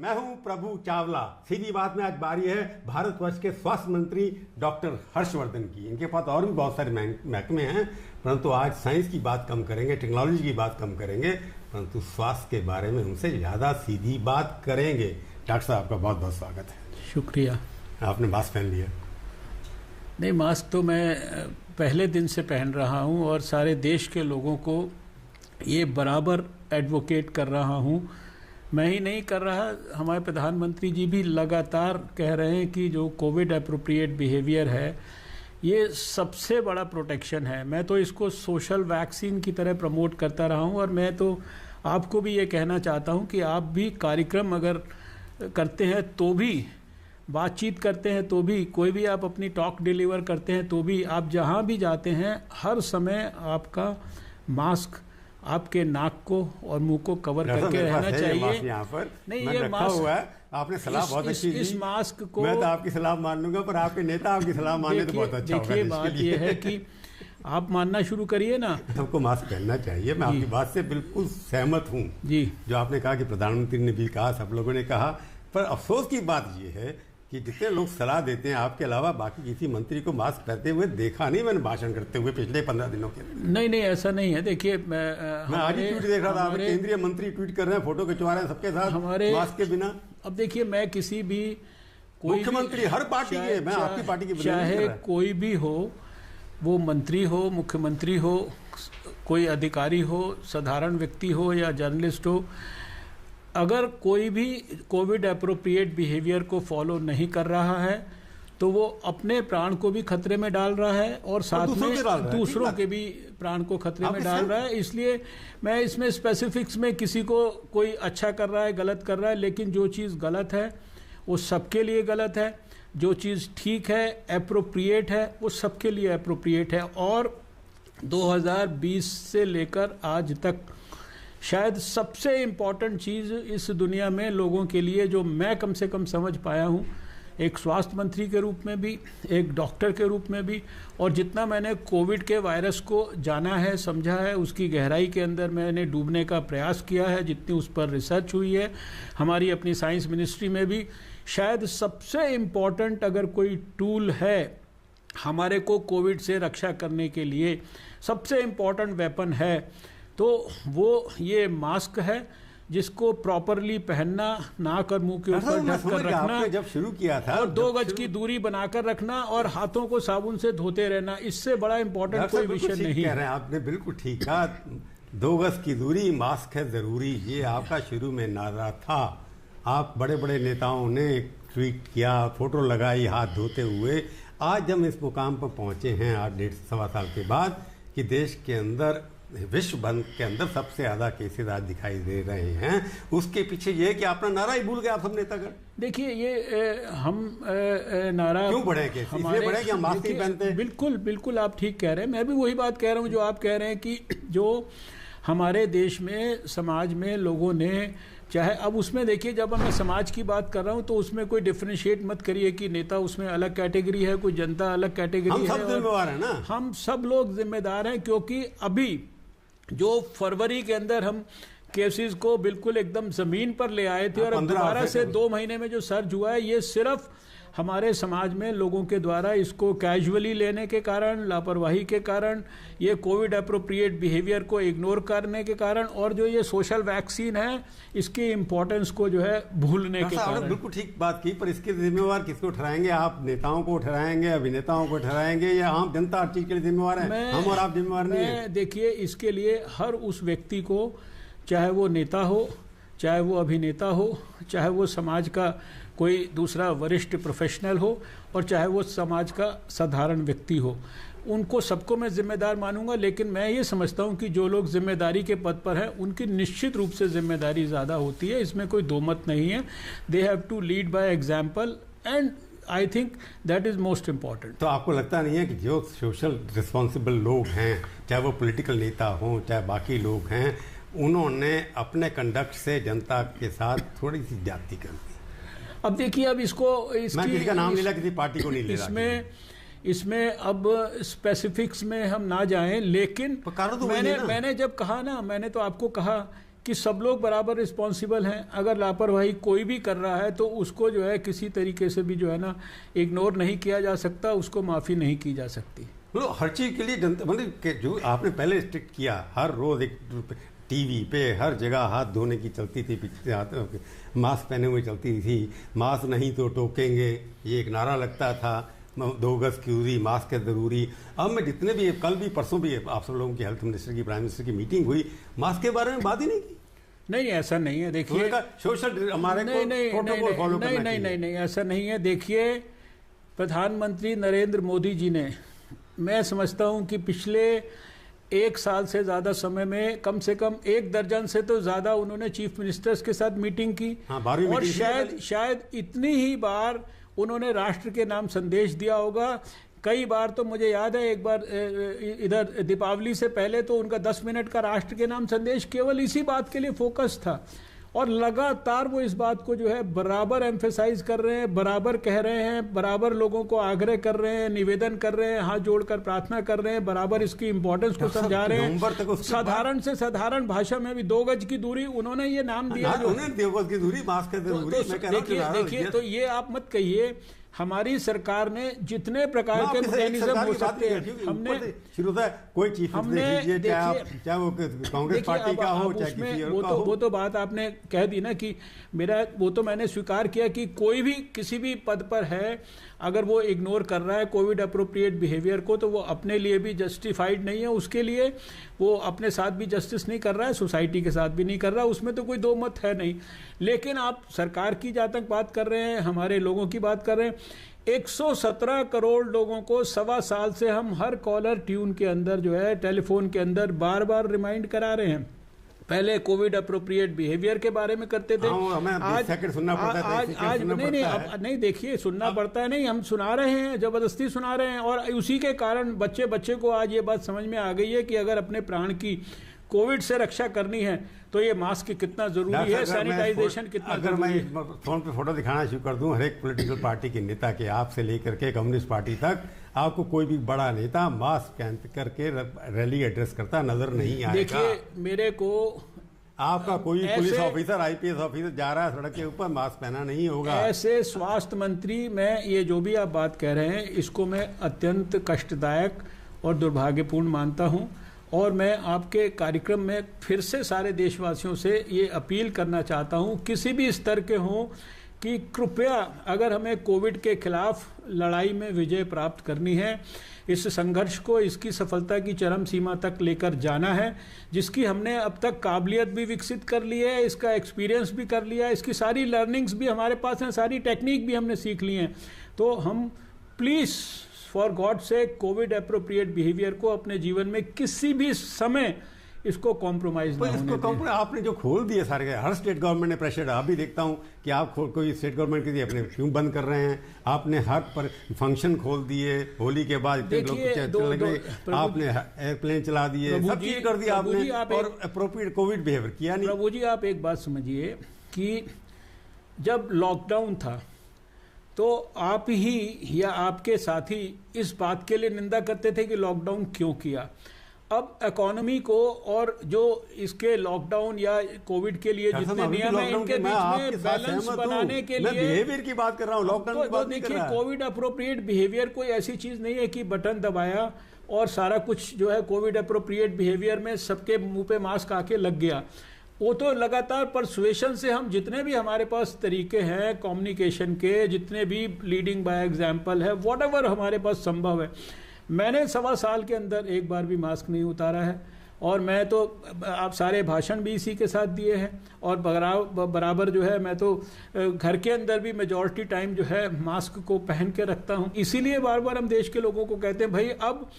मैं हूं प्रभु चावला। सीधी बात में आज बारी है भारतवर्ष के स्वास्थ्य मंत्री डॉक्टर हर्षवर्धन की। इनके पास और भी बहुत सारे महकमे हैं, परंतु आज साइंस की बात कम करेंगे, टेक्नोलॉजी की बात कम करेंगे, परंतु स्वास्थ्य के बारे में उनसे ज़्यादा सीधी बात करेंगे। डॉक्टर साहब, आपका बहुत बहुत स्वागत है। शुक्रिया। आपने मास्क पहन लिया? नहीं, मास्क तो मैं पहले दिन से पहन रहा हूं और सारे देश के लोगों को ये बराबर एडवोकेट कर रहा हूं। मैं ही नहीं कर रहा, हमारे प्रधानमंत्री जी भी लगातार कह रहे हैं कि जो कोविड एप्रोप्रिएट बिहेवियर है ये सबसे बड़ा प्रोटेक्शन है। मैं तो इसको सोशल वैक्सीन की तरह प्रमोट करता रहा हूं और मैं तो आपको भी ये कहना चाहता हूं कि आप भी कार्यक्रम अगर करते हैं तो भी, बातचीत करते हैं तो भी, कोई भी आप अपनी टॉक डिलीवर करते हैं तो भी, आप जहां भी जाते हैं हर समय आपका मास्क आपके नाक को और मुंह को कवर करके रहना चाहिए। यहाँ पर नहीं, ये मास्क हुआ है, आपने सलाह बहुत अच्छी दी। इस मास्क को मैं तो आपकी सलाह मान लूंगा, पर आपके नेता आपकी सलाह माने तो बहुत अच्छा होगा। देखिए, बात ये है कि आप मानना शुरू करिए ना। सबको मास्क पहनना चाहिए। मैं आपकी बात से बिल्कुल सहमत हूँ जी। जो आपने कहा कि प्रधानमंत्री ने भी कहा, सब लोगों ने कहा, पर अफसोस की बात ये है कि जितने लोग सलाह देते हैं आपके अलावा बाकी किसी मंत्री को मास्क पहनते हुए देखा नहीं मैंने भाषण करते हुए पिछले 15 दिनों के। नहीं, ऐसा नहीं है। देखिए, मैं आज ही ट्वीट देख रहा था, केंद्रीय मंत्री ट्वीट कर रहे हैं, फोटो खिंचवा रहे हैं सबके साथ हमारे मास्क के बिना। अब देखिए, मैं किसी भी मुख्यमंत्री हर पार्टी के, मैं आपकी पार्टी की चाहे कोई भी हो, वो मंत्री हो, मुख्यमंत्री हो, कोई अधिकारी हो, साधारण व्यक्ति हो या जर्नलिस्ट हो, अगर कोई भी कोविड एप्रोप्रिएट बिहेवियर को फॉलो नहीं कर रहा है तो वो अपने प्राण को भी खतरे में डाल रहा है और साथ में दूसरों के भी प्राण को खतरे में डाल रहा है। इसलिए मैं इसमें स्पेसिफिक्स में किसी को कोई अच्छा कर रहा है, गलत कर रहा है, लेकिन जो चीज़ गलत है वो सबके लिए गलत है, जो चीज़ ठीक है, एप्रोप्रिएट है, वो सबके लिए एप्रोप्रिएट है। और 2020 से लेकर आज तक शायद सबसे इम्पॉर्टेंट चीज़ इस दुनिया में लोगों के लिए, जो मैं कम से कम समझ पाया हूँ, एक स्वास्थ्य मंत्री के रूप में भी, एक डॉक्टर के रूप में भी, और जितना मैंने कोविड के वायरस को जाना है, समझा है, उसकी गहराई के अंदर मैंने डूबने का प्रयास किया है, जितनी उस पर रिसर्च हुई है हमारी अपनी साइंस मिनिस्ट्री में भी, शायद सबसे इम्पॉर्टेंट अगर कोई टूल है हमारे को कोविड से रक्षा करने के लिए, सबसे इम्पॉर्टेंट वेपन है, तो वो ये मास्क है, जिसको प्रॉपरली पहनना, नाक और मुंह के ऊपर ढक कर रखना, जब शुरू किया था, और 2 गज की दूरी बनाकर रखना और हाथों को साबुन से धोते रहना, इससे बड़ा इंपॉर्टेंट कोई विषय नहीं है। आपने बिल्कुल ठीक कहा, 2 गज की दूरी, मास्क है जरूरी, ये आपका शुरू में नारा था। आप बड़े बड़े नेताओं ने ट्वीट किया, फोटो लगाई हाथ धोते हुए। आज हम इस मुकाम पर पहुंचे हैं, आज 1.5-1.25 साल के बाद, कि देश के अंदर, विश्व भर के अंदर सबसे ज्यादा केसेस आज दिखाई दे रहे हैं। उसके पीछे ये है कि अपना नारा ही भूल गए आप सब नेतागण। देखिए, ये हम नारा क्यों बढ़े केस? इसलिए बढ़े कि हम मास्क नहीं पहनते। बिल्कुल आप ठीक कह रहे हैं। मैं भी वही बात कह रहा हूँ जो आप कह रहे हैं कि जो हमारे देश में, समाज में लोगों ने, चाहे अब उसमें देखिए, जब मैं समाज की बात कर रहा हूँ तो उसमें कोई डिफरेंशिएट मत करिए कि नेता उसमें अलग कैटेगरी है, कोई जनता अलग कैटेगरी है। हम सब जिम्मेदार हैं ना, हम सब लोग जिम्मेदार हैं, क्योंकि अभी जो फरवरी के अंदर हम केसेस को बिल्कुल एकदम जमीन पर ले आए थे और अब दोबारा से 2 महीने में जो सर्ज हुआ है, ये सिर्फ हमारे समाज में लोगों के द्वारा इसको कैजुअली लेने के कारण, लापरवाही के कारण, ये कोविड एप्रोप्रिएट बिहेवियर को इग्नोर करने के कारण, और जो ये सोशल वैक्सीन है इसकी इम्पोर्टेंस को जो है भूलने के कारण। बिल्कुल ठीक बात की, पर इसके जिम्मेवार किसको ठहराएंगे? आप नेताओं को ठहराएंगे, अभिनेताओं को ठहराएंगे, या आम जनता हर चीज के लिए जिम्मेवार है? हम और आप जिम्मेवार नहीं है। देखिए, इसके लिए हर उस व्यक्ति को, चाहे वो नेता हो, चाहे वो अभिनेता हो, चाहे वो समाज का कोई दूसरा वरिष्ठ प्रोफेशनल हो, और चाहे वो समाज का साधारण व्यक्ति हो, उनको सबको मैं जिम्मेदार मानूंगा। लेकिन मैं ये समझता हूं कि जो लोग जिम्मेदारी के पद पर हैं उनकी निश्चित रूप से जिम्मेदारी ज़्यादा होती है, इसमें कोई दो मत नहीं है। They have to lead by example, and I think that is most important. तो आपको लगता नहीं है कि जो सोशल रिस्पॉन्सिबल लोग हैं, चाहे वो पॉलिटिकल नेता हों, चाहे बाकी लोग हैं, उन्होंने अपने कंडक्ट से जनता के साथ थोड़ी सी ज्यादती कर दी? अब देखिए, अब इसको मैं किसी का नाम नहीं ले, किसी पार्टी को नहीं ले रहा, इसमें अब स्पेसिफिक्स में हम ना जाएं, लेकिन तो मैंने जब कहा ना, मैंने तो आपको कहा कि सब लोग बराबर रिस्पॉन्सिबल हैं। अगर लापरवाही कोई भी कर रहा है तो उसको जो है किसी तरीके से भी जो है ना इग्नोर नहीं किया जा सकता, उसको माफ़ी नहीं की जा सकती। मतलब हर चीज़ के लिए जनता, मतलब जो आपने पहले स्ट्रिक्ट किया, हर रोज़ एक टीवी पे हर जगह हाथ धोने की चलती थी, मास्क पहने हुए चलती थी, मास्क नहीं तो टोकेंगे, ये एक नारा लगता था, 2 गज की दूरी, मास्क है ज़रूरी। अब मैं जितने भी, कल भी परसों भी आप सब लोगों की हेल्थ मिनिस्टर की, प्राइम मिनिस्टर की मीटिंग हुई, मास्क के बारे में बात ही नहीं की। नहीं, ऐसा नहीं है। देखिए, सोशल हमारे प्रोटोकॉल फॉलो करना चाहिए। नहीं, ऐसा नहीं है। देखिए, प्रधानमंत्री नरेंद्र मोदी जी ने, मैं समझता हूं कि पिछले 1 साल से ज़्यादा समय में कम से कम 1 दर्जन से तो ज़्यादा उन्होंने चीफ मिनिस्टर्स के साथ मीटिंग की। और शायद इतनी ही बार उन्होंने राष्ट्र के नाम संदेश दिया होगा। कई बार तो मुझे याद है, एक बार इधर दीपावली से पहले तो उनका 10 मिनट का राष्ट्र के नाम संदेश केवल इसी बात के लिए फोकस था, और लगातार वो इस बात को जो है बराबर एम्फेसाइज कर रहे हैं, बराबर कह रहे हैं, बराबर लोगों को आग्रह कर रहे हैं, निवेदन कर रहे हैं, हाथ जोड़कर प्रार्थना कर रहे हैं, बराबर इसकी इंपॉर्टेंस को समझा रहे हैं। साधारण से साधारण भाषा में भी 2 गज की दूरी उन्होंने ये नाम दिया। 2 गज की दूरी, मास्क है ज़रूरी। देखिए, तो ये आप मत कहिए। हमारी सरकार ने जितने प्रकार के मैकेनिज्म हो सकते हैं, हमने शुरू से कोई चीफ चाहे वो कांग्रेस पार्टी का हो, चाहे किसी और का हो। वो तो बात आपने कह दी ना कि वो तो मैंने स्वीकार किया कि कोई भी किसी भी पद पर है, अगर वो इग्नोर कर रहा है कोविड अप्रोप्रिएट बिहेवियर को, तो वो अपने लिए भी जस्टिफाइड नहीं है, उसके लिए वो अपने साथ भी जस्टिस नहीं कर रहा है, सोसाइटी के साथ भी नहीं कर रहा, उसमें तो कोई दो मत है नहीं। लेकिन आप सरकार की जहाँ तक बात कर रहे हैं, हमारे लोगों की बात कर रहे हैं, 117 करोड़ लोगों को 1.25 साल से हम हर कॉलर ट्यून के अंदर जो है, टेलीफोन के अंदर बार बार रिमाइंड करा रहे हैं। पहले कोविड अप्रोप्रिएट बिहेवियर के बारे में करते थे, आज सुनना पड़ता था, आज नहीं, अब नहीं। देखिए, सुनना पड़ता है नहीं, हम सुना रहे हैं, जबरदस्ती सुना रहे हैं। और उसी के कारण बच्चे को आज ये बात समझ में आ गई है कि अगर अपने प्राण की कोविड से रक्षा करनी है तो ये मास्क कितना जरूरी है, सैनिटाइजेशन कितना जरूरी है। अगर मैं फोन पे फोटो दिखाना शुरू कर दूं, हर एक पॉलिटिकल पार्टी के नेता के, आपसे लेकर के कम्युनिस्ट पार्टी तक, आपको कोई भी बड़ा नेता मास्क पहन करके रैली एड्रेस करता नजर नहीं आएगा। देखिए, मेरे को आपका कोई पुलिस ऑफिसर, IPS ऑफिसर जा रहा है सड़क के ऊपर, मास्क पहना नहीं होगा। ऐसे स्वास्थ्य मंत्री, मैं ये जो भी आप बात कह रहे हैं, इसको मैं अत्यंत कष्टदायक और दुर्भाग्यपूर्ण मानता हूं। और मैं आपके कार्यक्रम में फिर से सारे देशवासियों से ये अपील करना चाहता हूं, किसी भी स्तर के हों, कि कृपया अगर हमें कोविड के खिलाफ लड़ाई में विजय प्राप्त करनी है, इस संघर्ष को, इसकी सफलता की चरम सीमा तक लेकर जाना है, जिसकी हमने अब तक काबिलियत भी विकसित कर ली है, इसका एक्सपीरियंस भी कर लिया है, इसकी सारी लर्निंग्स भी हमारे पास हैं, सारी टेक्निक भी हमने सीख ली हैं, तो हम प्लीज़ फॉर गॉड से कोविड अप्रोप्रिएट बिहेवियर को अपने जीवन में किसी भी समय इसको कॉम्प्रोमाइज ना होने दें। आपने जो खोल दिए सारे, हर स्टेट गवर्नमेंट ने प्रेशर, आप भी देखता हूं कि आप कोई स्टेट गवर्नमेंट के लिए अपने क्यों बंद कर रहे हैं, आपने हर पर फंक्शन खोल दिए, होली के बाद इतने लोग आपने एयरप्लेन चला दिए, सब चीज कर दिया आपने, और अप्रोप्रिएट कोविड बिहेवियर किया नहीं। प्रभु जी, आप एक बात समझिए कि जब लॉकडाउन था तो आप ही या आपके साथी इस बात के लिए निंदा करते थे कि लॉकडाउन क्यों किया। अब इकोनॉमी को और जो इसके लॉकडाउन या कोविड के लिए जितने नियम हैं, इनके बीच में बैलेंस बनाने के लिए बिहेवियर की बात कर रहा हूं, लॉकडाउन की बात नहीं कर रहा। देखिए, कोविड अप्रोप्रिएट बिहेवियर कोई ऐसी चीज नहीं है कि बटन दबाया और सारा कुछ जो है कोविड अप्रोप्रिएट बिहेवियर में सबके मुंह पे मास्क आके लग गया। वो तो लगातार परसुएशन से हम जितने भी हमारे पास तरीके हैं कम्युनिकेशन के, जितने भी लीडिंग बाय एग्जाम्पल है, व्हाटएवर हमारे पास संभव है, मैंने 1.25 साल के अंदर एक बार भी मास्क नहीं उतारा है। और मैं तो, आप सारे भाषण भी इसी के साथ दिए हैं, और बराबर जो है मैं तो घर के अंदर भी मेजॉरिटी टाइम जो है मास्क को पहन के रखता हूं। इसीलिए बार बार हम देश के लोगों को कहते हैं, भाई अब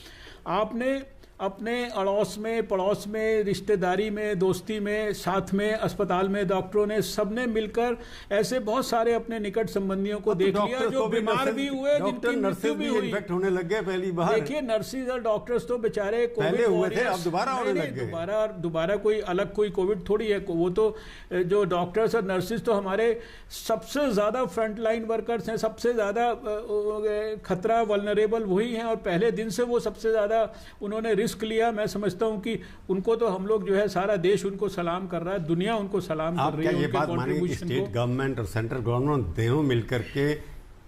आपने अपने अड़ोस में, पड़ोस में, रिश्तेदारी में, दोस्ती में, साथ में, अस्पताल में, डॉक्टरों ने सबने मिलकर ऐसे बहुत सारे अपने निकट संबंधियों को देख लिया जो बीमार भी हुए, जिनकी मृत्यु भी हुई, इन्फेक्ट होने लग गए पहली बार। देखिए, नर्सिस और डॉक्टर्स तो बेचारे पहले हुए थे, अब दोबारा होने लग गए। दोबारा कोई अलग कोई कोविड थोड़ी है, वो तो जो डॉक्टर्स और नर्सिस तो हमारे सबसे ज्यादा फ्रंट लाइन वर्कर्स हैं, सबसे ज्यादा खतरा वल्नरेबल वही हैं, और पहले दिन से वो सबसे ज्यादा उन्होंने रिस्क रिस्क लिया। मैं समझता हूं कि उनको तो हम लोग जो है सारा देश उनको सलाम कर रहा है, दुनिया उनको सलाम कर रही है। आप क्या ये बात मानेंगे कि कंट्रीब्यूशन स्टेट गवर्नमेंट और सेंट्रल गवर्नमेंट दोनों मिलकर के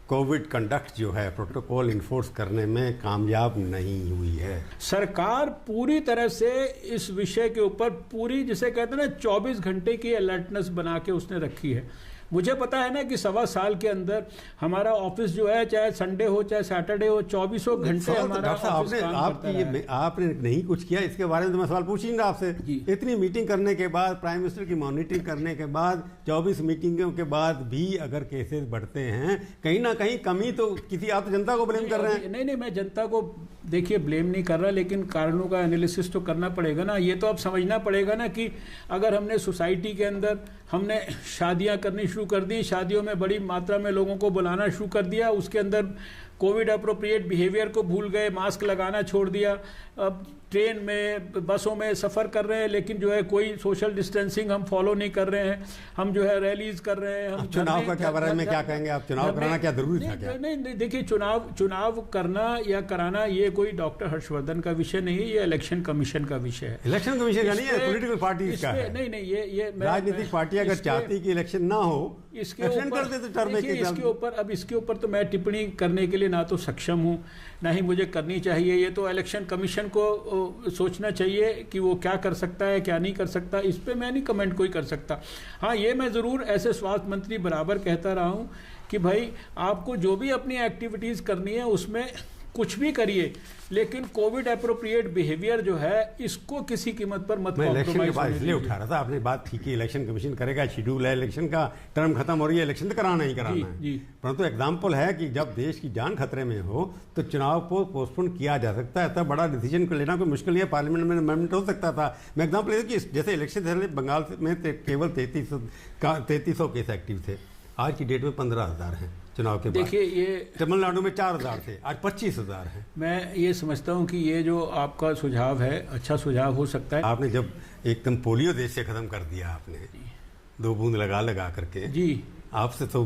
कोविड कंडक्ट जो है प्रोटोकॉल इन्फोर्स करने में कामयाब नहीं हुई है? सरकार पूरी तरह से इस विषय के ऊपर पूरी, जिसे कहते हैं ना, 24 घंटे की अलर्टनेस बना के उसने रखी है। मुझे पता है ना कि 1.25 साल के अंदर हमारा ऑफिस जो है, चाहे संडे हो चाहे सैटरडे हो, 24 घंटे हमारा ऑफिस काम करता रहा है। आपने नहीं कुछ किया इसके बारे में तो मैं सवाल पूछ ही रहा आपसे। इतनी मीटिंग करने के बाद, प्राइम मिनिस्टर की मॉनिटरिंग करने के बाद, 24 मीटिंगों के बाद भी अगर केसेस बढ़ते हैं, कहीं ना कहीं कमी तो किसी, आप जनता को ब्लेम कर रहे हैं। नहीं, मैं जनता को देखिए ब्लेम नहीं कर रहा, लेकिन कारणों का एनालिसिस तो करना पड़ेगा ना। ये तो अब समझना पड़ेगा ना कि अगर हमने सोसाइटी के अंदर हमने शादियां करनी शुरू कर दी, शादियों में बड़ी मात्रा में लोगों को बुलाना शुरू कर दिया, उसके अंदर कोविड अप्रोप्रिएट बिहेवियर को भूल गए, मास्क लगाना छोड़ दिया, अब ट्रेन में बसों में सफ़र कर रहे हैं लेकिन जो है कोई सोशल डिस्टेंसिंग हम फॉलो नहीं कर रहे हैं, हम जो है रैलीज कर रहे हैं। हम चुनाव का क्या बारे में क्या कहेंगे आप? चुनाव कराना क्या जरूरी था क्या? नहीं, देखिए चुनाव करना या कराना ये कोई डॉक्टर हर्षवर्धन का विषय नहीं है, ये इलेक्शन कमीशन का विषय है। इलेक्शन कमीशन का नहीं है, पॉलिटिकल पार्टी का है। नहीं, ये राजनीतिक पार्टी अगर चाहती कि इलेक्शन ना हो, इसके ऊपर तो मैं टिप्पणी करने के लिए ना तो सक्षम हूं, ना ही मुझे करनी चाहिए। ये तो इलेक्शन कमीशन को सोचना चाहिए कि वो क्या कर सकता है, क्या नहीं कर सकता। इस पे मैं नहीं कमेंट कोई कर सकता। हाँ, ये मैं ज़रूर ऐसे स्वास्थ्य मंत्री बराबर कहता रहा हूं कि भाई आपको जो भी अपनी एक्टिविटीज़ करनी है उसमें कुछ भी करिए, लेकिन कोविड एप्रोप्रिएट बिहेवियर जो है इसको किसी कीमत पर मत कॉम्प्रोमाइज। इलेक्शन के बाद इसलिए उठा रहा था, आपने बात ठीक है, इलेक्शन कमीशन करेगा, शेड्यूल है इलेक्शन का, टर्म खत्म हो रही है, इलेक्शन तो कराना ही कराना है। परंतु एग्जाम्पल है कि जब देश की जान खतरे में हो तो चुनाव को पोस्टपोन किया जा सकता है। इतना बड़ा डिसीजन लेना कोई मुश्किल नहीं है, पार्लियामेंट में अमेंडमेंट हो सकता था। मैं एग्जाम्पल कि जैसे इलेक्शन से बंगाल में केवल 3300 केस एक्टिव थे, आज की डेट में 15,000 हैं चुनाव के बाद। देखिए, ये तमिलनाडु में 4,000 थे, आज 25,000 हैं। मैं ये समझता हूँ कि ये जो आपका सुझाव है अच्छा सुझाव हो सकता है। आपने जब एकदम पोलियो देश से खत्म कर दिया, आपने 2 बूंद लगा करके जी, आपसे तो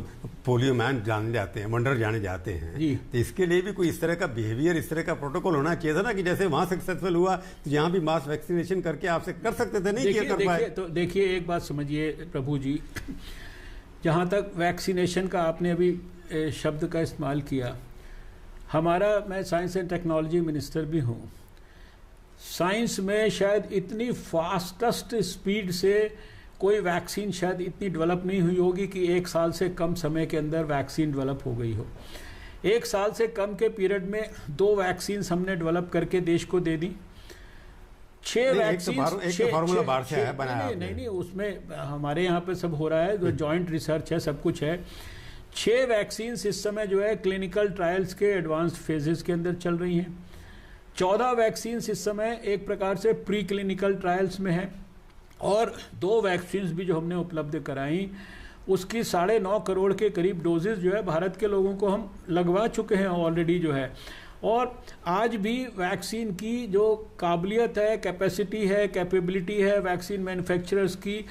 पोलियो मैन जाने जाते हैं, वंडर जाने जाते हैं जी। तो इसके लिए भी कोई इस तरह का बिहेवियर, इस तरह का प्रोटोकॉल होना चाहिए था ना कि जैसे वहां सक्सेसफुल हुआ तो यहाँ भी मास वैक्सीनेशन करके आपसे कर सकते थे, नहीं किया कर पाए। तो देखिए एक बात समझिए प्रभु जी, जहाँ तक वैक्सीनेशन का आपने अभी शब्द का इस्तेमाल किया, मैं साइंस एंड टेक्नोलॉजी मिनिस्टर भी हूँ। साइंस में शायद इतनी फास्टेस्ट स्पीड से कोई वैक्सीन शायद इतनी डेवलप नहीं हुई होगी कि 1 साल से कम समय के अंदर वैक्सीन डेवलप हो गई हो। 1 साल से कम के पीरियड में 2 वैक्सीन हमने डेवलप करके देश को दे दी। 6 वैक्सीन फार्मूला बाहर से है बनाया। नहीं, उसमें हमारे यहाँ पे सब हो रहा है, जो जॉइंट रिसर्च है, सब कुछ है। 6 वैक्सीन इस समय जो है क्लिनिकल ट्रायल्स के एडवांस्ड फेजेस के अंदर चल रही हैं। 14 वैक्सीन इस समय एक प्रकार से प्री क्लिनिकल ट्रायल्स में है, और 2 वैक्सीन भी जो हमने उपलब्ध कराई उसकी 9.5 करोड़ के करीब डोजेज जो है भारत के लोगों को हम लगवा चुके हैं ऑलरेडी जो है। और आज भी वैक्सीन की जो काबिलियत है, कैपेसिटी है, कैपेबिलिटी है वैक्सीन मैन्युफैक्चरर्स की,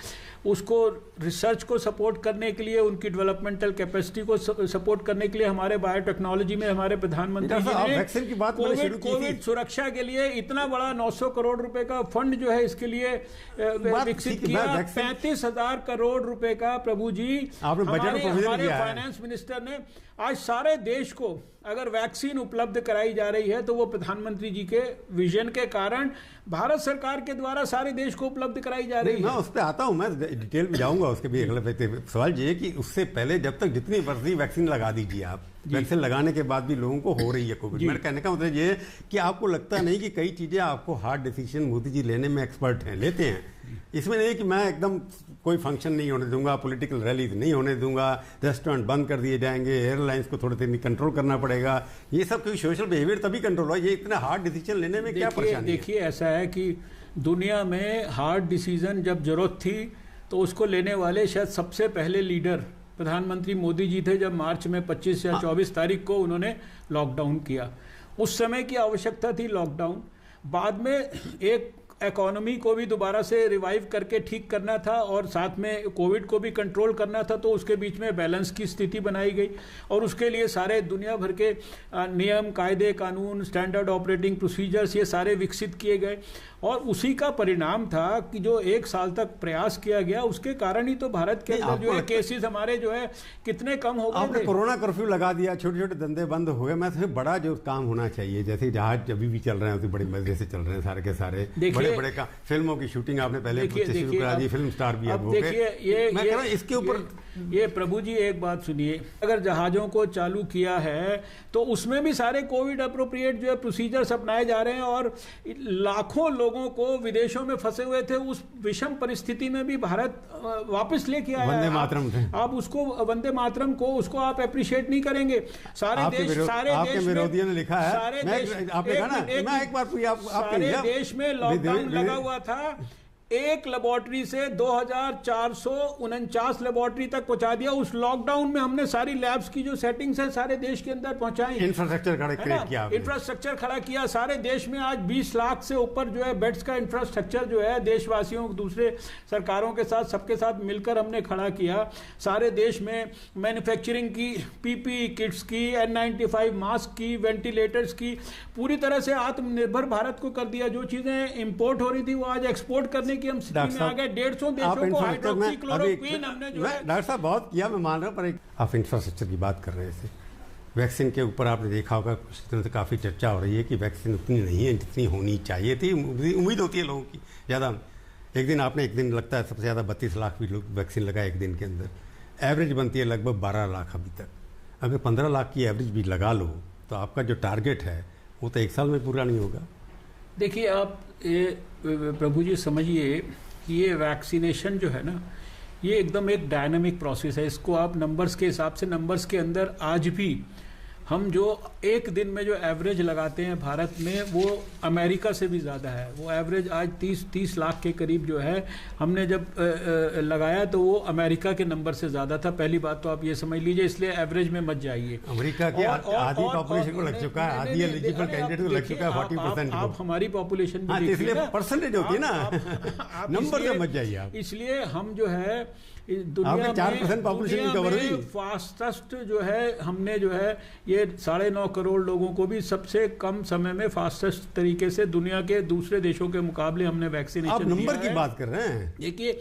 उसको रिसर्च को सपोर्ट करने के लिए, उनकी डेवलपमेंटल कैपेसिटी को सपोर्ट करने के लिए हमारे बायोटेक्नोलॉजी में हमारे प्रधानमंत्री जी ने कोविड सुरक्षा के लिए इतना बड़ा 900 करोड़ रुपए का फंड जो है इसके लिए विकसित किया। 35,000 करोड़ रुपए का प्रभु जी हमारे फाइनेंस मिनिस्टर ने आज सारे देश को अगर वैक्सीन उपलब्ध कराई जा रही है तो वो प्रधानमंत्री जी के विजन के कारण भारत सरकार के द्वारा सारे देश को उपलब्ध कराई जा रही है। मैं उस पर आता हूं, मैं डिटेल में जाऊंगा उसके भी। अगले सवाल ये है कि उससे पहले जब तक जितनी मर्जी वैक्सीन लगा दीजिए आप, वैक्सीन लगाने के बाद भी लोगों को हो रही है कोविड। मेरे कहने का मतलब ये है कि आपको लगता नहीं कि कई चीजें आपको हार्ड डिसीजन मोदी जी लेने में एक्सपर्ट हैं, लेते हैं। इसमें नहीं कि मैं एकदम कोई फंक्शन नहीं होने दूंगा, पॉलिटिकल रैली नहीं होने दूंगा, रेस्टोरेंट बंद कर दिए जाएंगे, एयरलाइंस को थोड़े दिन कंट्रोल करना पड़ेगा, ये सब कोई सोशल बिहेवियर तभी कंट्रोल हुआ। ये इतना हार्ड डिसीजन लेने में क्या परेशानी है? देखिए ऐसा है कि दुनिया में हार्ड डिसीजन जब जरूरत थी तो उसको लेने वाले शायद सबसे पहले लीडर प्रधानमंत्री मोदी जी थे, जब मार्च में 25 या 24 तारीख को उन्होंने लॉकडाउन किया। उस समय की आवश्यकता थी लॉकडाउन। बाद में एक इकोनॉमी को भी दोबारा से रिवाइव करके ठीक करना था और साथ में कोविड को भी कंट्रोल करना था, तो उसके बीच में बैलेंस की स्थिति बनाई गई और उसके लिए सारे दुनिया भर के नियम, कायदे, कानून, स्टैंडर्ड ऑपरेटिंग प्रोसीजर्स ये सारे विकसित किए गए और उसी का परिणाम था कि जो 1 साल तक प्रयास किया गया उसके कारण ही तो भारत के अंदर जो है केसेस हमारे जो है कितने कम हो गए आपने थे। कोरोना कर्फ्यू लगा दिया, छोटे छोटे धंधे बंद हो गए। मैं तो बड़ा जो काम होना चाहिए, जैसे जहाज अभी भी चल रहे हैं, बड़ी मजे से चल रहे हैं सारे के सारे, बड़े बड़े काम, फिल्मों की शूटिंग आपने पहले शुरू करा दी, फिल्म स्टार भी अब हो गए। मैं कह रहा हूं इसके ऊपर ये प्रभु जी एक बात सुनिए, अगर जहाजों को चालू किया है तो उसमें भी सारे कोविड अप्रोप्रिएट जो है प्रोसीजर्स अपनाए जा रहे हैं और लाखों लोगों को विदेशों में फंसे हुए थे उस विषम परिस्थिति में भी भारत वापस लेके आया। वंदे मातरम थे। आप उसको वंदे मातरम को उसको आप अप्रिशिएट नहीं करेंगे। सारे देश आपके विरोधियों ने लिखा है, सारे देश में लॉकडाउन लगा हुआ था, एक लेबोरेटरी से 2449 लेबोरेटरी तक पहुंचा दिया। उस लॉकडाउन में हमने सारी लैब्स की जो सेटिंग्स है सारे देश के अंदर पहुंचाई, इंफ्रास्ट्रक्चर खड़ा किया सारे देश में। आज 20 लाख से ऊपर जो है बेड्स का इंफ्रास्ट्रक्चर जो है देशवासियों, दूसरे सरकारों के साथ, सबके साथ मिलकर हमने खड़ा किया। सारे देश में मैन्युफैक्चरिंग की, पीपीई किट्स की, N95 मास्क की, वेंटिलेटर्स की, पूरी तरह से आत्मनिर्भर भारत को कर दिया। जो चीजें इंपोर्ट हो रही थी वो आज एक्सपोर्ट करने की हम स्थिति में आ गए। 150 देशों को हाइड्रोक्सीक्लोरोक्वीन हमने जो है। डॉक्टर साहब बहुत किया, मैं मान रहा हूं, पर आप इंफ्रास्ट्रक्चर की बात कर रहे थे, वैक्सीन के ऊपर आपने देखा होगा कुछ दिनों से काफ़ी चर्चा हो रही है कि वैक्सीन उतनी नहीं है जितनी होनी चाहिए थी। उम्मीद होती है लोगों की ज़्यादा। एक दिन लगता है सबसे ज़्यादा 32 लाख भी लोग वैक्सीन लगाए एक दिन के अंदर। एवरेज बनती है लगभग 12 लाख अभी तक। अगर 15 लाख की एवरेज भी लगा लो तो आपका जो टारगेट है वो तो 1 साल में पूरा नहीं होगा। देखिए आप प्रभु जी समझिए कि ये वैक्सीनेशन जो है ना, ये एकदम एक डायनामिक प्रोसेस है। इसको आप नंबर्स के हिसाब से, नंबर्स के अंदर आज भी हम जो एक दिन में जो एवरेज लगाते हैं भारत में वो अमेरिका से भी ज़्यादा है। वो एवरेज आज 30 लाख के करीब जो है हमने जब लगाया तो वो अमेरिका के नंबर से ज़्यादा था। पहली बात तो आप ये समझ लीजिए, इसलिए एवरेज में मत जाइए। अमेरिका के आधी पॉपुलेशन को लग चुका है, आधी एलिजिबल कैंडिडेट को लग चुका है 40%। आप हमारी पॉपुलेशन भी इसलिए परसेंटेज होती है ना, नंबर से मत जाइए आप। इसलिए हम जो है दुनिया 4% पॉपुलेशन कवर हुई, फास्टेस्ट जो है हमने जो है ये 9.5 करोड़ लोगों को भी सबसे कम समय में फास्टेस्ट तरीके से दुनिया के दूसरे देशों के मुकाबले हमने वैक्सीनेशन। आप नंबर की बात कर रहे हैं। देखिए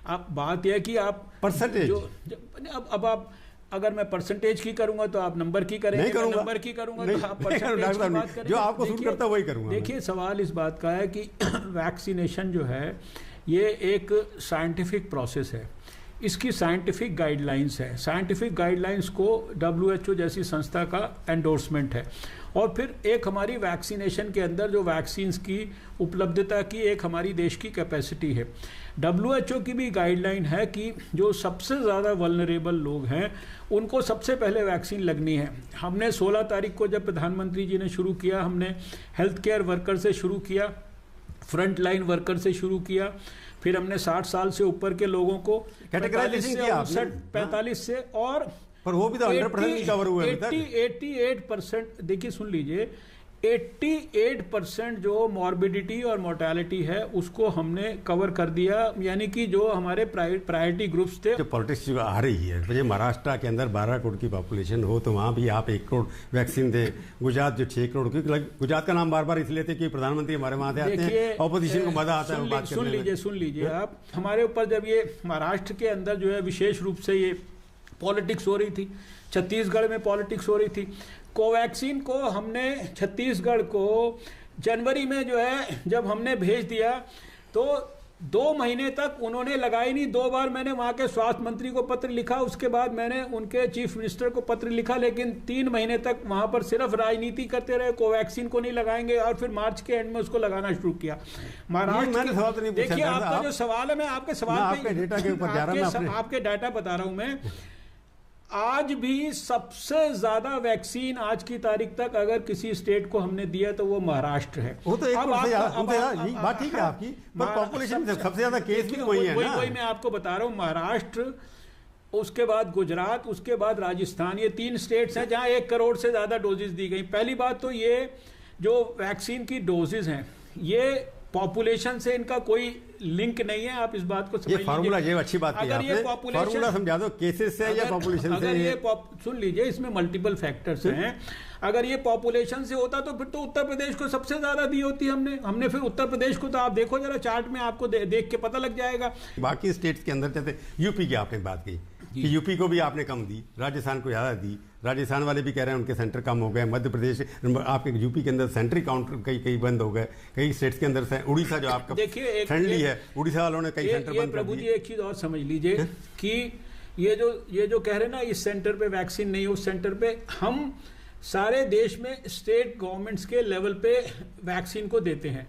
आप बात यह कि आप परसेंटेज, अब आप अगर मैं परसेंटेज की करूंगा तो आप नंबर की करेंगे, नंबर की करूंगा तो आप परसेंटेज की बात करेंगे। जो आपको सूट करता है वही करूंगा। देखिए सवाल इस बात का है कि वैक्सीनेशन जो है ये एक साइंटिफिक प्रोसेस है, इसकी साइंटिफिक गाइडलाइंस है। साइंटिफिक गाइडलाइंस को WHO जैसी संस्था का एंडोर्समेंट है और फिर एक हमारी वैक्सीनेशन के अंदर जो वैक्सीन्स की उपलब्धता की एक हमारी देश की कैपेसिटी है। WHO की भी गाइडलाइन है कि जो सबसे ज़्यादा वल्नरेबल लोग हैं उनको सबसे पहले वैक्सीन लगनी है। हमने 16 तारीख को जब प्रधानमंत्री जी ने शुरू किया, हमने हेल्थ केयर वर्कर से शुरू किया, फ्रंट लाइन वर्कर से शुरू किया, फिर हमने 60 साल से ऊपर के लोगों को 45 से और पर वो भी तो 100% नहीं कवर हुए। 88%, देखिए सुन लीजिए, 88% जो मॉर्बिडिटी और मोर्टेलिटी है उसको हमने कवर कर दिया, यानी कि जो हमारे प्रायोरिटी ग्रुप्स थे। जो पॉलिटिक्स जो आ रही है, मुझे महाराष्ट्र के अंदर 12 करोड़ की पॉपुलेशन हो तो वहाँ भी आप 1 करोड़ वैक्सीन दें। गुजरात जो 6 करोड़, क्योंकि गुजरात का नाम बार बार इसलिए थे कि प्रधानमंत्री हमारे वहाँ से आते हैं, ऑपोजिशन को मजा आता है बात करने में। सुन लीजिए आप, हमारे ऊपर जब ये महाराष्ट्र के अंदर जो है विशेष रूप से ये पॉलिटिक्स हो रही थी, छत्तीसगढ़ में पॉलिटिक्स हो रही थी, कोवैक्सीन को हमने छत्तीसगढ़ को जनवरी में जो है जब हमने भेज दिया तो 2 महीने तक उन्होंने लगाई नहीं। 2 बार मैंने वहाँ के स्वास्थ्य मंत्री को पत्र लिखा, उसके बाद मैंने उनके चीफ मिनिस्टर को पत्र लिखा, लेकिन 3 महीने तक वहाँ पर सिर्फ राजनीति करते रहे, कोवैक्सीन को नहीं लगाएंगे, और फिर मार्च के एंड में उसको लगाना शुरू किया। महाराष्ट्र, देखिए आपका जो सवाल है, मैं आपके सवाल आपके डाटा बता रहा हूँ। मैं आज भी सबसे ज्यादा वैक्सीन आज की तारीख तक अगर किसी स्टेट को हमने दिया तो वो महाराष्ट्र है। वो तो बात ठीक है आपकी, पर पॉपुलेशन सबसे ज्यादा केस भी वही है ना। वही मैं आपको बता रहा हूँ, महाराष्ट्र, उसके बाद गुजरात, उसके बाद राजस्थान, ये 3 स्टेट्स हैं जहां 1 करोड़ से ज्यादा डोजेस दी गई। पहली बात तो ये जो वैक्सीन की डोजेस हैं ये पॉपुलेशन से इनका कोई लिंक नहीं है, आप इस बात को समझ ये लीजिए। फार्मूला, ये अच्छी बात की अगर ये आपने, पॉपुलेशन फार्मूला समझा दो, केसेस से या पॉपुलेशन से। अगर ये सुन लीजिए, इसमें मल्टीपल फैक्टर्स हैं। अगर ये पॉपुलेशन से होता तो फिर तो उत्तर प्रदेश को सबसे ज्यादा दी होती हमने फिर उत्तर प्रदेश को तो आप देखो जरा चार्ट में, आपको देख के पता लग जाएगा। बाकी स्टेट्स के अंदर, जैसे यूपी की आपने बात की कि यूपी को भी आपने कम दी, राजस्थान को ज्यादा दी, राजस्थान वाले भी कह रहे हैं उनके सेंटर कम हो गए, मध्य प्रदेश, आपके यूपी के अंदर सेंट्री काउंटर कई बंद हो गए, कई स्टेट्स के अंदर, उड़ीसा जो आपका देखिए फ्रेंडली है, उड़ीसा वालों ने कई सेंटर बंद कर प्रभु जी दिए। एक चीज और समझ लीजिए कि ये जो कह रहे हैं ना, इस सेंटर पे वैक्सीन नहीं है, उस सेंटर पे, हम सारे देश में स्टेट गवर्नमेंट्स के लेवल पे वैक्सीन को देते हैं।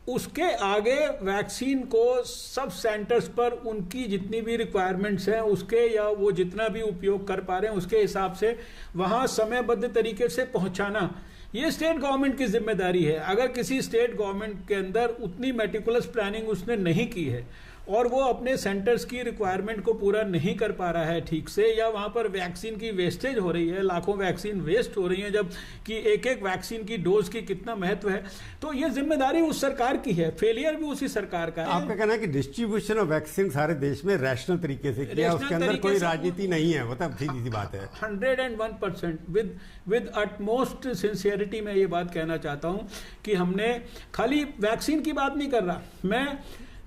उसके आगे वैक्सीन को सब सेंटर्स पर उनकी जितनी भी रिक्वायरमेंट्स हैं उसके, या वो जितना भी उपयोग कर पा रहे हैं उसके हिसाब से वहां समयबद्ध तरीके से पहुंचाना, ये स्टेट गवर्नमेंट की जिम्मेदारी है। अगर किसी स्टेट गवर्नमेंट के अंदर उतनी मेटिकुलस प्लानिंग उसने नहीं की है और वो अपने सेंटर्स की रिक्वायरमेंट को पूरा नहीं कर पा रहा है ठीक से, या वहां पर वैक्सीन की वेस्टेज हो रही है, लाखों वैक्सीन वेस्ट हो रही है, जब कि एक एक वैक्सीन की डोज की कितना महत्व है, तो ये जिम्मेदारी उस सरकार की है, फेलियर भी उसी सरकार का है। आपका कहना है कि डिस्ट्रीब्यूशन ऑफ वैक्सीन सारे देश में रैशनल तरीके से किया, उसके अंदर कोई राजनीति नहीं है, मतलब सीधी सी बात है। 101% विद अटमोस्ट सिंसियरिटी मैं ये बात कहना चाहता हूं कि हमने खाली वैक्सीन की बात नहीं कर रहा मैं,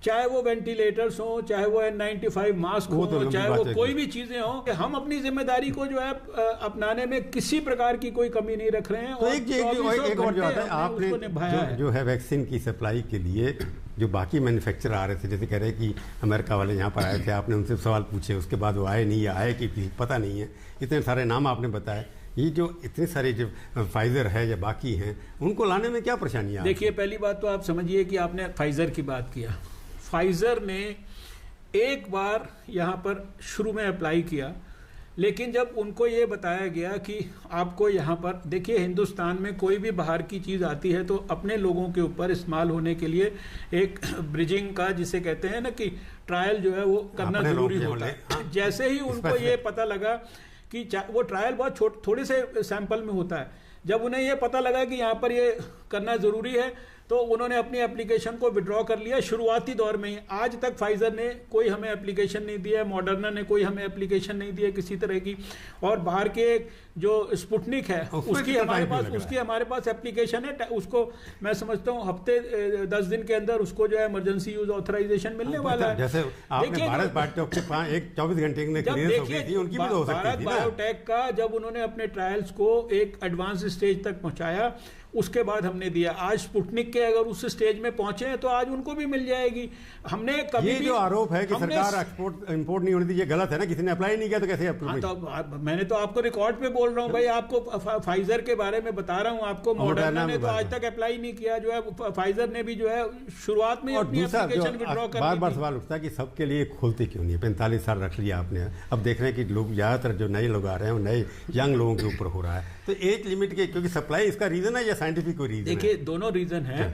चाहे वो वेंटिलेटर्स हो, चाहे वो N95 मास्क हो, चाहे वो कोई भी चीजें हो, कि हम अपनी जिम्मेदारी को जो है अपनाने में किसी प्रकार की कोई कमी नहीं रख रहे हैं। तो एक और जो आता है, आपने जो है वैक्सीन की सप्लाई के लिए जो बाकी मैन्युफैक्चरर आ रहे थे, जैसे कह रहे हैं कि अमेरिका वाले यहाँ पर आए थे, आपने उनसे सवाल पूछे, उसके बाद वो आए नहीं, या आए कि पता नहीं है, इतने सारे नाम आपने बताए, ये जो इतने सारे जो फाइजर है या बाकी हैं, उनको लाने में क्या परेशानियाँ? देखिए, पहली बात तो आप समझिए कि आपने फाइजर की बात किया। फाइजर ने एक बार यहाँ पर शुरू में अप्लाई किया, लेकिन जब उनको ये बताया गया कि आपको यहाँ पर, देखिए हिंदुस्तान में कोई भी बाहर की चीज़ आती है तो अपने लोगों के ऊपर इस्तेमाल होने के लिए एक ब्रिजिंग का, जिसे कहते हैं ना कि ट्रायल जो है वो करना जरूरी होता है। जैसे ही उनको ये पता लगा कि वो ट्रायल बहुत थोड़े से सैंपल में होता है, जब उन्हें ये पता लगा कि यहाँ पर ये करना ज़रूरी है तो उन्होंने अपनी एप्लीकेशन को विड्रॉ कर लिया शुरुआती दौर में ही। आज तक फाइजर ने कोई हमें एप्लीकेशन नहीं दिया है, मॉडर्ना ने कोई हमें एप्लीकेशन नहीं दी है किसी तरह की, और बाहर के जो स्पुतनिक है उसकी हमारे पास एप्लीकेशन है। उसको मैं समझता हूँ हफ्ते 10 दिन के अंदर उसको जो है इमरजेंसी यूज ऑथराइजेशन मिलने वाला है। जैसे आपने भारत बायोटेक के 24 घंटे में क्लियरेंस हो गई थी, उनकी भी तो हो सकती थी ना। भारत बायोटेक का जब उन्होंने अपने ट्रायल्स को एक एडवांस स्टेज तक पहुंचाया, उसके बाद हमने दिया। आज स्पुतनिक के अगर उस स्टेज में पहुंचे हैं तो आज उनको भी मिल जाएगी। हमने कभी ये जो आरोप है कि सरकार एक्सपोर्ट इंपोर्ट नहीं होनी थी, ये गलत है ना, किसी ने अप्लाई नहीं किया तो कैसे अप्रूव? तो मैंने तो आपको रिकॉर्ड पे बोल रहा हूँ भाई, आपको फाइजर के बारे में बता रहा हूँ, आपको मॉडर्ना ने तो आज तक अप्लाई नहीं किया, जो है फाइजर ने भी जो है शुरुआत में अपनी एप्लीकेशन विड्रॉ कर दी। बार सवाल उठता है कि सबके लिए खोलते क्यों नहीं? 45 साल रख लिया आपने, अब देख रहे हैं कि लोग ज्यादातर जो नए लोग आ रहे हैं वो नए यंग लोगों के ऊपर हो रहा है, तो एज लिमिट के, क्योंकि सप्लाई इसका रीजन है या साइंटिफिक कोई रीजन? देखिए, दोनों रीजन है।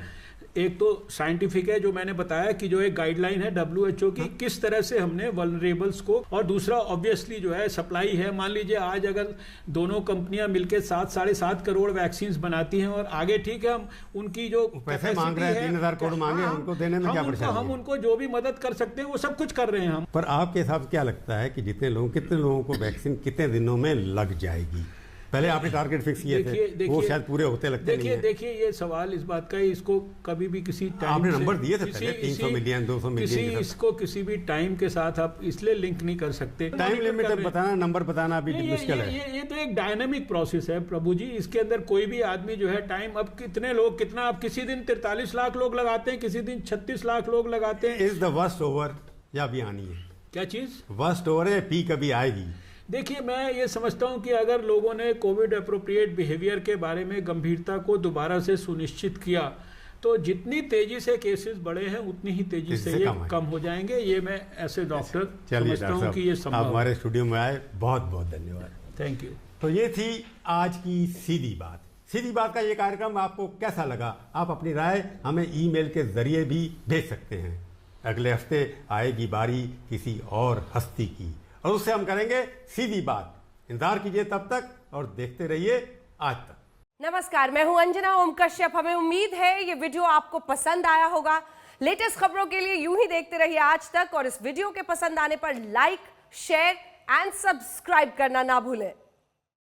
एक तो साइंटिफिक है, जो मैंने बताया कि जो एक गाइडलाइन है WHO की, किस तरह से हमने वल्नरेबल्स को, और दूसरा ऑब्वियसली जो है सप्लाई है। मान लीजिए आज अगर दोनों कंपनियां मिलकर 7-7.5 करोड़ वैक्सीन बनाती हैं और आगे ठीक है हम उनकी जो पैसे मांग रहे हैं 3000 करोड़ मांगे, उनको देने में क्या परेशानी? हम उनको जो भी मदद कर सकते हैं वो सब कुछ कर रहे हैं हम। पर आपके हिसाब से क्या लगता है कि कितने लोगों को वैक्सीन कितने दिनों में लग जाएगी? पहले आपने टारगेट फिक्स किए थे, वो शायद पूरे होते लगते नहीं है। देखिए ये सवाल इस बात का है, इसको कभी भी किसी टाइम आपने नंबर दिए थे पहले 300 मिलियन 200 मिलियन, इसको किसी भी टाइम के साथ आप इसलिए लिंक नहीं कर सकते। टाइम लिमिट बताना, नंबर बताना अभी मुश्किल है। ये तो एक डायनामिक प्रोसेस है प्रभु जी, इसके अंदर कोई भी आदमी जो है टाइम, अब कितने लोग कितना, आप किसी दिन 43 लाख लोग लगाते हैं, किसी दिन 36 लाख लोग लगाते हैं। इज द वर्स्ट ओवर या अभी आनी है? क्या चीज वर्स्ट ओवर है, पीक अभी आएगी? देखिए, मैं ये समझता हूं कि अगर लोगों ने कोविड एप्रोप्रिएट बिहेवियर के बारे में गंभीरता को दोबारा से सुनिश्चित किया तो जितनी तेजी से केसेस बढ़े हैं उतनी ही तेजी से ये कम हो जाएंगे। ये मैं ऐसे डॉक्टर समझता हूं कि ये संभव। आप हमारे स्टूडियो में आए, बहुत बहुत धन्यवाद। Thank you. तो ये थी आज की सीधी बात। सीधी बात का ये कार्यक्रम आपको कैसा लगा? आप अपनी राय हमें ईमेल के जरिए भी भेज सकते हैं। अगले हफ्ते आएगी बारी किसी और हस्ती की और उससे हम करेंगे सीधी बात। इंतजार कीजिए तब तक और देखते रहिए आज तक। नमस्कार, मैं हूं अंजना ओम कश्यप। हमें उम्मीद है ये वीडियो आपको पसंद आया होगा। लेटेस्ट खबरों के लिए यूं ही देखते रहिए आज तक, और इस वीडियो के पसंद आने पर लाइक, शेयर एंड सब्सक्राइब करना ना भूलें।